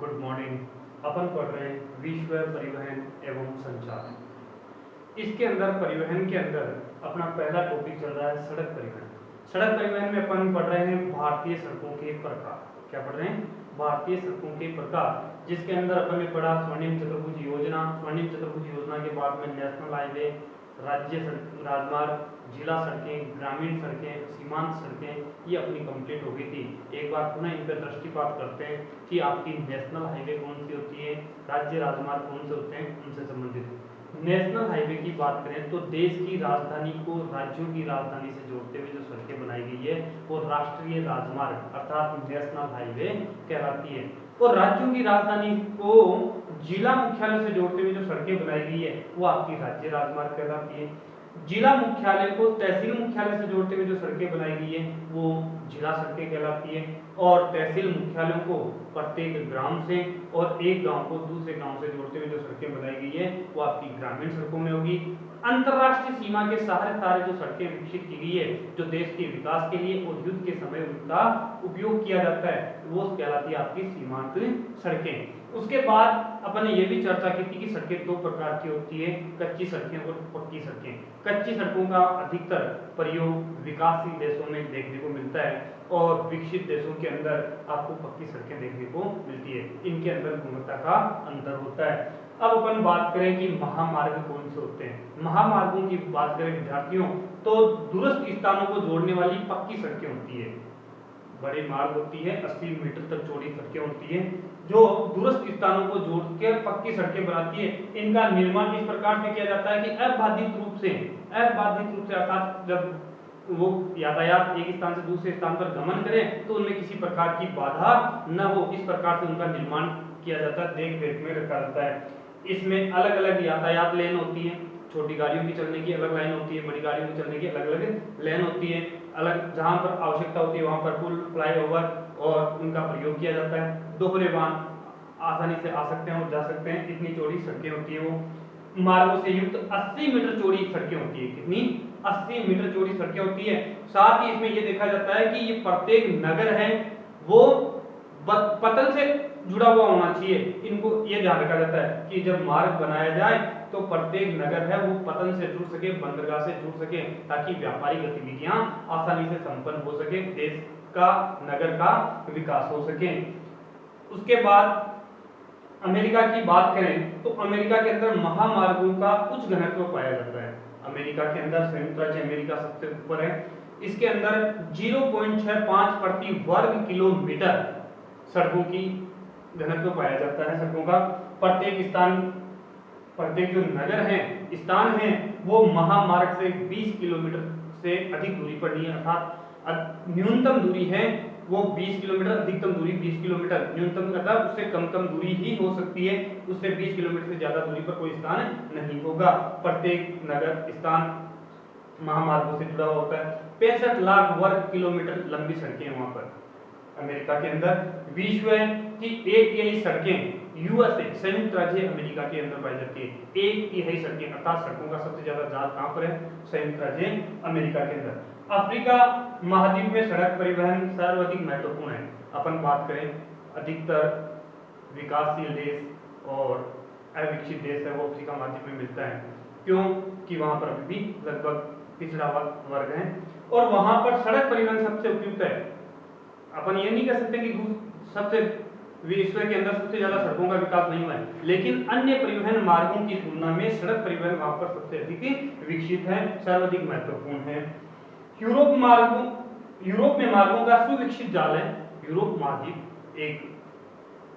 Good morning. अपन पढ़ रहे हैं विश्व परिवहन एवं संचार। इसके अंदर परिवहन के अंदर अपना पहला टॉपिक चल रहा है सड़क परिवहन। सड़क परिवहन में अपन पढ़ रहे हैं भारतीय सड़कों के प्रकार। क्या पढ़ रहे हैं? भारतीय सड़कों के प्रकार, जिसके अंदर अपन ने पढ़ा स्वर्णिम चतुर्भुज योजना। स्वर्णिम चतुर्भुज योजना के बाद में नेशनल हाईवे, राज्य राजमार्ग, जिला सड़कें, ग्रामीण सड़कें, सीमांत सड़कें, ये अपनी कंप्लीट हो गई थी। एक बार पुनः इन पर दृष्टिपात करते हैं कि आपकी नेशनल हाईवे कौन सी होती है, राज्य राजमार्ग कौन से होते हैं, उनसे संबंधित। नेशनल हाईवे की बात करें तो देश की राजधानी को राज्यों की राजधानी से जोड़ते हुए जो सड़कें बनाई गई है वो राष्ट्रीय राजमार्ग अर्थात नेशनल हाईवे कहलाती है। और राज्यों की राजधानी को जिला मुख्यालय से जोड़ते हुए जो सड़कें बनाई गई है वो आपकी राज्य राजमार्ग कहलाती है। जिला मुख्यालय को तहसील मुख्यालय से जोड़ते हुए जो सड़कें बनाई गई है वो जिला सड़कें कहलाती है। और तहसील मुख्यालयों को प्रत्येक ग्राम से और एक गांव को दूसरे गांव से जोड़ते हुए जो सड़कें बनाई गई है वो आपकी ग्रामीण सड़कों में होगी। अंतरराष्ट्रीय सीमा के सारे जो सड़कें विकसित की गई है जो देश के विकास के लिए और युद्ध के समय उनका उपयोग किया जाता है वो कहलाती है आपकी सीमांत सड़कें। उसके बाद अपन ने ये भी चर्चा की थी कि सड़कें दो प्रकार की होती है, कच्ची सड़कें और पक्की सड़कें। कच्ची सड़कों का अधिकतर प्रयोग विकासशील देशों में देखने को मिलता है और विकसित देशों के अंदर आपको पक्की सड़कें देखने को मिलती है। इनके अंदर गुणवत्ता का अंतर होता है। अब अपन बात करें कि महामार्ग कौन से होते हैं। महामार्गों की बात करें विद्यार्थियों तो दूरस्थ स्थानों को जोड़ने वाली पक्की सड़कें होती है। बड़े मार्ग होती है, 80 मीटर तक चौड़ी सड़कें होती है जो दूरस्थ स्थानों को जोड़कर पक्की सड़कें बनाती है। इनका निर्माण इस प्रकार से किया जाता है कि अबाधित रूप से अर्थात जब वो यातायात एक स्थान से दूसरे स्थान पर गमन करें तो उनमें किसी प्रकार की बाधा न हो, इस प्रकार से उनका निर्माण किया जाता है, देख रेख में रखा जाता है। इसमें अलग अलग यातायात लेन होती है, छोटी गाड़ियों की चलने की अलग लाइन होती है, बड़ी गाड़ियों की चलने की अलग अलग लेन होती है। अलग जहां पर आवश्यकता होती है वहां पर पुल, फ्लाईओवर और उनका प्रयोग किया जाता है। दोहरे वाहन आसानी से आ सकते हैं और जा सकते हैं, इतनी चौड़ी सड़कें होती है। वो मार्गों से युक्त 80 मीटर चौड़ी सड़कें होती है। कितनी? 80 मीटर चौड़ी सड़कें होती है। साथ ही इसमें यह देखा जाता है कि ये प्रत्येक नगर है वो पतन से जुड़ा हुआ होना चाहिए। इनको ये ध्यान रखा जाता है कि जब मार्ग बनाया जाए तो प्रत्येक नगर है वो पतन से जुड़ सके, बंदरगाह से जुड़ सके, ताकि व्यापारिक गतिविधियां आसानी से संपन्न हो सके, देश का नगर का विकास हो सके। उसके बाद अमेरिका की बात करें तो अमेरिका के अंदर महामार्गों का उच्च घनत्व पाया जाता है। अमेरिका के अंदर संयुक्त राज्य अमेरिका सबसे ऊपर है। इसके अंदर 0.65 प्रति वर्ग किलोमीटर सड़कों की घनत्व पाया जाता है। सड़कों का प्रत्येक जो नगर है, स्थान है, वो महामार्ग से 20 किलोमीटर से अधिक दूरी पर नहीं है। अर्थात न्यूनतम दूरी है वो 20 किलोमीटर, अधिकतम दूरी 20 किलोमीटर, न्यूनतम मतलब उससे कम दूरी ही हो सकती है। उससे 20 किलोमीटर से ज्यादा दूरी पर कोई स्थान नहीं होगा। प्रत्येक नगर स्थान महामार्गों से जुड़ा होता है। 65 लाख वर्ग किलोमीटर लंबी सड़कें वहां पर अमेरिका के अंदर। विश्व की एक तिहाई सड़कें यूएसए संयुक्त राज्य अमेरिका के अंदर पाई जाती है। एक तिहाई सड़कें अर्थात सड़कों का सबसे ज्यादा जाल कहां पर है? संयुक्त राज्य अमेरिका के अंदर। अफ्रीका महाद्वीप में सड़क परिवहन सर्वाधिक महत्वपूर्ण है। अपन बात करें अधिकतर विकासशील देश और अविकसित देश है वो अफ्रीका महाद्वीप में मिलता है। क्यों? कि वहां पर अभी भी लगभग पिछड़ा वर्ग है और वहां पर सड़क परिवहन सबसे उपयुक्त है। अपन ये नहीं कह सकते कि सबसे विश्व के अंदर सबसे ज्यादा सड़कों का विकास नहीं हुआ है, लेकिन अन्य परिवहन मार्गों की तुलना में सड़क परिवहन वहां पर सबसे अधिक विकसित है, सर्वाधिक महत्वपूर्ण है। यूरोप में मार्गों का सुविकसित जाल है। यूरोप महाद्वीप एक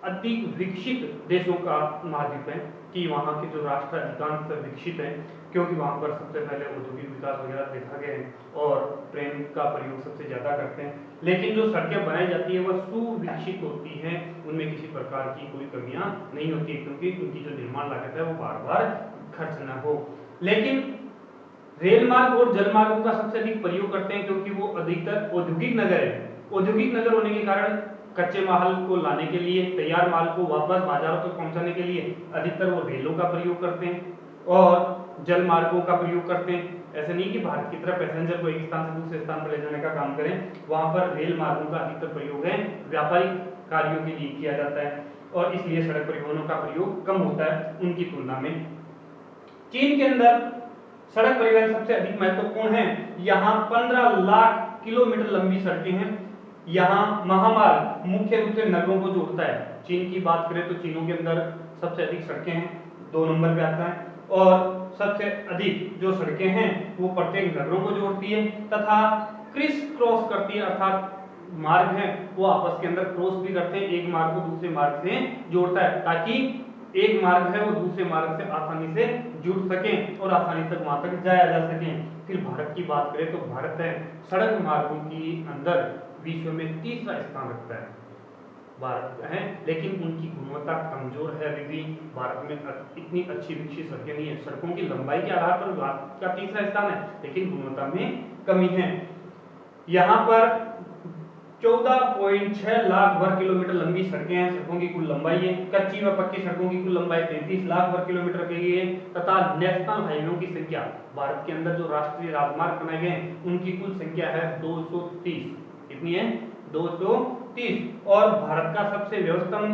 अधिक विकसित देशों का महाद्वीप है कि वहां के जो राष्ट्र अधिकांश विकसित है, क्योंकि वहां पर सबसे पहले औद्योगिक विकास वगैरह देखा गया है और ट्रेन का प्रयोग सबसे ज्यादा करते हैं। लेकिन जो सड़कें बनाई जाती है वह सुविकसित होती हैं, उनमें किसी प्रकार की कोई कमियां नहीं होती, क्योंकि उनकी जो निर्माण लागत है वो बार बार खर्च न हो। लेकिन रेल मार्ग और जल मार्गों का सबसे अधिक प्रयोग करते हैं, क्योंकि वो अधिकतर औद्योगिक नगर है। औद्योगिक नगर होने के कारण कच्चे माल को लाने के लिए, तैयार माल को वापस बाजारों तक पहुंचाने के लिए अधिकतर वो रेलों का प्रयोग करते हैं और जल मार्गों का प्रयोग करते हैं। ऐसे नहीं कि भारत की तरह पैसेंजर को एक स्थान से दूसरे स्थान पर ले जाने का काम करें, वहां पर रेल मार्गों का अधिकतर प्रयोग है व्यापारिक कार्यों के लिए किया जाता है और इसलिए सड़क परिवहनों का प्रयोग कम होता है उनकी तुलना में। चीन के अंदर सड़क परिवहन सबसे अधिक महत्वपूर्ण है। यहाँ 15 लाख किलोमीटर लंबी सड़कें हैं। यहाँ महामार्ग मुख्य रूप से नगरों को जोड़ता है। चीन की बात करें तो चीनों के अंदर सबसे अधिक सड़कें हैं, 2 नंबर पे आता है और सबसे अधिक जो सड़कें हैं वो प्रत्येक नगरों को जोड़ती है तथा क्रिस क्रॉस करती है, अर्थात मार्ग है वो आपस के अंदर क्रॉस भी करते हैं, एक मार्ग को दूसरे मार्ग से जोड़ता है ताकि एक मार्ग है वो दूसरे मार्ग से आसानी से जुड़ सके और आसानी तक वहां तक जाया जा सके। फिर भारत की बात करें तो भारत है सड़क मार्गों की अंदर विश्व में 3रा स्थान रखता है भारत है, लेकिन उनकी गुणवत्ता कमजोर है। अभी भी भारत में इतनी अच्छी विकसित सड़कें नहीं है। सड़कों की लंबाई के आधार पर भारत का 3रा स्थान है, लेकिन गुणवत्ता में कमी है। यहाँ पर 14.6 लाख वर्ग किलोमीटर लंबी सड़कें हैं, सड़कों की कुल लंबाई है। कच्ची व पक्की सड़कों की कुल लंबाई 33 लाख वर्ग किलोमीटर की है तथा नेशनल हाईवे की संख्या, भारत के अंदर जो राष्ट्रीय राजमार्ग बनाए गए हैं उनकी कुल संख्या है 230। कितनी है? 230। और भारत का सबसे व्यस्तम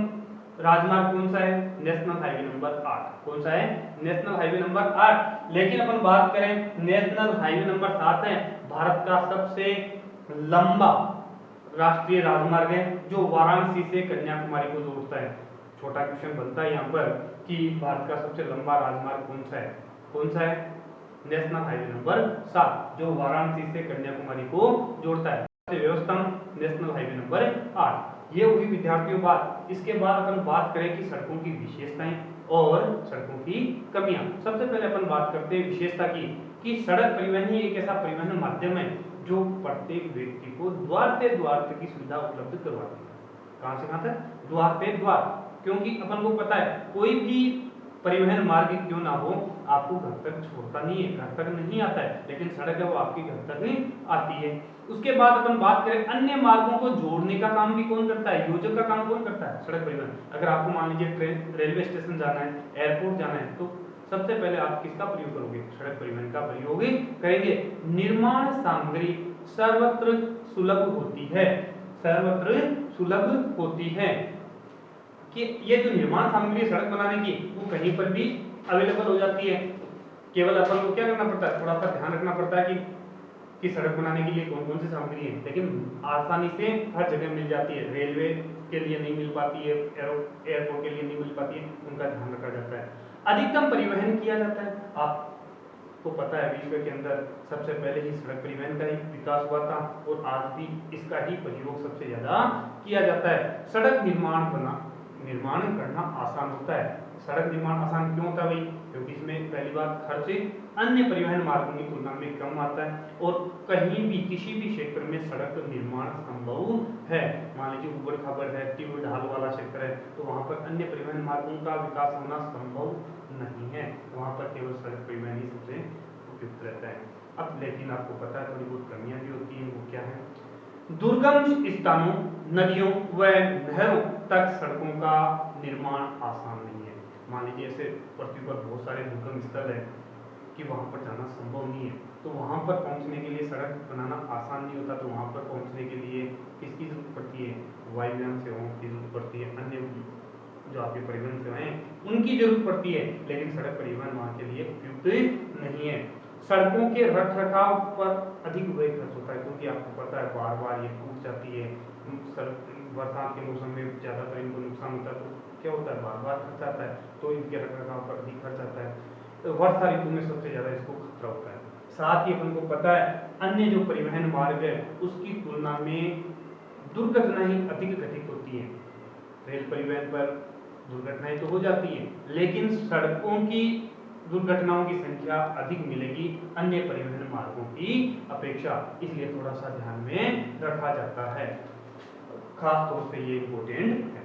राजमार्ग कौन सा है? National highway number 8। कौन सा है? National highway number 8। लेकिन अपन बात करें नेशनल हाईवे नंबर 7 है भारत का सबसे लंबा राष्ट्रीय राजमार्ग है जो वाराणसी से कन्याकुमारी को जोड़ता है। छोटा क्वेश्चन बनता है यहाँ पर कि भारत का सबसे लंबा राजमार्ग कौन सा है? कौन सा है? नेशनल हाईवे नंबर 7 जो वाराणसी से कन्याकुमारी को जोड़ता है। व्यवस्था नेशनल हाईवे नंबर 8। ये हुई विद्यार्थियों बात। इसके बाद अपन बात करें कि सड़कों की विशेषताएं और सड़कों की कमियां। सबसे पहले अपन बात करते हैं विशेषता की कि सड़क परिवहन ही एक ऐसा परिवहन माध्यम है जो प्रत्येक व्यक्ति को द्वार से द्वार तक की सुविधा उपलब्ध करवाती है। कहां से कहां तक? द्वार से द्वार। क्योंकि अपन को पता है कोई भी परिवहन मार्ग क्यों ना हो आपको घर तक छोड़ता नहीं है, घर तक नहीं आता है, लेकिन सड़क है वो आपके घर तक नहीं आती है। उसके बाद अपन बात करें अन्य मार्गों को जोड़ने का काम भी कौन करता है? योजक का काम कौन करता है? सड़क परिवहन। अगर आपको मान लीजिए ट्रेन रेलवे स्टेशन जाना है, एयरपोर्ट जाना है, तो सबसे पहले आप किसका प्रयोग करोगे? सड़क परिवहन का प्रयोग करेंगे। निर्माण सामग्री सर्वत्र सुलभ होती है, सर्वत्र सुलभ होती है कि ये जो निर्माण सामग्री सड़क बनाने की वो कहीं पर भी अवेलेबल हो जाती है। केवल अपन को क्या करना पड़ता है? थोड़ा सा ध्यान रखना पड़ता है कि सड़क बनाने के लिए कौन कौन सी सामग्री है, लेकिन आसानी से हर जगह मिल जाती है। रेलवे के लिए नहीं मिल पाती है, एयरपोर्ट के लिए नहीं मिल पाती है, उनका ध्यान रखा जाता है। अधिकतम परिवहन किया जाता है। आपको पता है विश्व के अंदर सबसे पहले ही सड़क परिवहन का ही विकास हुआ था और आज भी इसका ही प्रयोग सबसे ज्यादा किया जाता है। सड़क निर्माण करना आसान होता है। सड़क निर्माण आसान क्यों होता है भाई? क्योंकि इसमें पहली बात खर्च अन्य परिवहन मार्गों की तुलना में कम आता है और कहीं भी किसी भी क्षेत्र में सड़क निर्माण संभव है। मान लीजिए ऊबड़ खाबड़ है, टीबी ढाल वाला क्षेत्र है, तो वहां पर अन्य परिवहन मार्गों का विकास होना संभव नहीं है, वहां पर केवल सड़क परिवहन ही सबसे उपयुक्त रहता है। अब लेकिन आपको पता है थोड़ी बहुत कमियां भी होती हैं। वो क्या है? दुर्गम स्थानों, नदियों व नहरों तक सड़कों का निर्माण आसान नहीं है। मान लीजिए ऐसे पृथ्वी पर बहुत सारे दुर्गम स्थल है कि वहां पर जाना संभव नहीं है, तो वहां पर पहुंचने के लिए सड़क बनाना आसान नहीं होता। तो वहां पर पहुंचने के लिए किसकी जरूरत पड़ती है? वायुयान सेवाओं की जरूरत पड़ती है, अन्य जो आपके परिवहन सेवाएं हैं उनकी जरूरत पड़ती है, लेकिन सड़क परिवहन वहां के लिए उपयुक्त नहीं है। सड़कों के रख रखाव पर अधिक व्यय खर्च होता है, क्योंकि आपको पता है बार बार ये टूट जाती है। बरसात के मौसम में ज्यादातर इनको नुकसान होता है, तो क्या होता है? बार बार खर्च आता है, तो इनके रख रखाव पर अधिक खर्च आता है। तो वर्षा ऋतु में सबसे ज्यादा इसको खतरा होता है। साथ ही अपन को पता है अन्य जो परिवहन मार्ग है उसकी तुलना में दुर्घटनाएं अधिक घटित होती है। रेल परिवहन पर दुर्घटनाएं तो हो जाती हैं, लेकिन सड़कों की दुर्घटनाओं की संख्या अधिक मिलेगी अन्य परिवहन मार्गों की अपेक्षा, इसलिए थोड़ा सा ध्यान में रखा जाता है। खास तौर से ये इम्पोर्टेंट है।